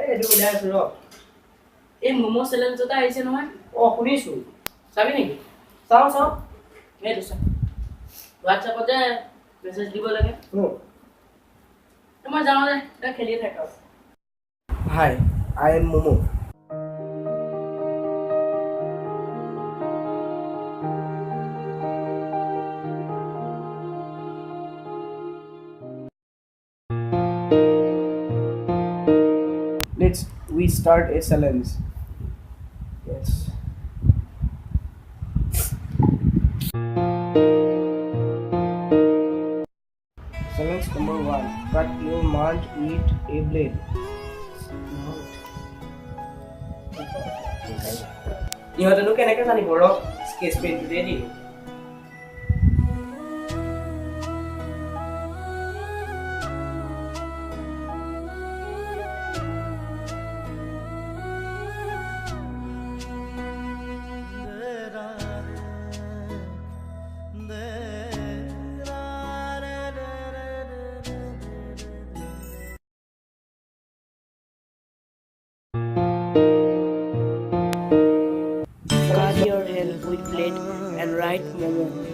এইটো মিলাই আছো ৰ এই মোমো চ্যালেঞ্জ এটা আহিছে নহয় শুনিছো চাবি নেকি চাও এইটো চা হোৱাটছএপতে মেছেজ দিব লাগে মই যাওঁ দে তই খেলি থাক Hi, I am Momo. We start a challenge. Yes. Challenge number 1. Cut your mouth with a blade. ইহঁতেনো কেনেকে জানিব ৰ স্কেচ পেনটোতে দিম Guard your hand with blade and write Momo.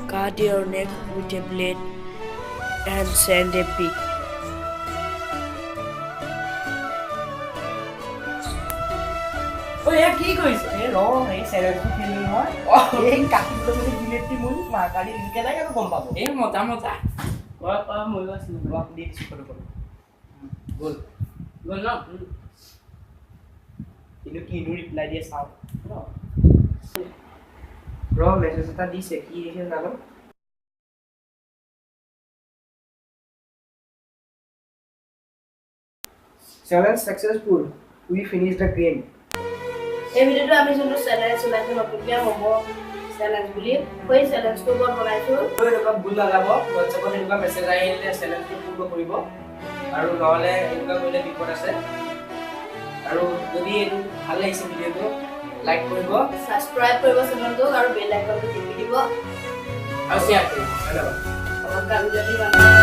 Cut your neck with a blade and send a pic. এয়া কি কৰিছে ৰ এই চেলেঞ্জটো খেলিলো নহয় এই কাটিবলৈ যদি বিলেটটি মোৰ মাকাৰি কেনেকৈ গম পাব এই মজা ময়ো আছিলোঁ তোমাক দি দিছোঁ ফটো গ'ল ন কিন্তু কিনো ৰিপ্লাই দিয়ে চাওঁ ৰ মেছেজ এটা দিছে কি দিছে জানো Challenge successful. We finished the game. এই ভিডিওটো আমি যোনটো চ্যালেঞ্জ ওলাইছো নতুনকৈ মোমো চ্যালেঞ্জ বুলি সেই চ্যালেঞ্জটোৰ ওপৰত বনাইছোঁ এনেকুৱা ভুল নালাব হোৱাটছএপত এনেকুৱা মেছেজ আহিলে চেলেঞ্জটো পূৰ্ণ কৰিব আৰু নহ'লে এনেকুৱা কৰিলে বিপদ আছে আৰু যদি এইটো ভাল লাগিছে ভিডিঅ'টো লাইক কৰিব ছাবস্ক্ৰাইব কৰিব চেনেলটোক আৰু বেল আইকনটো টিপি দিব আৰু শ্বেয়াৰ কৰিব ধন্যবাদ অলপ গালি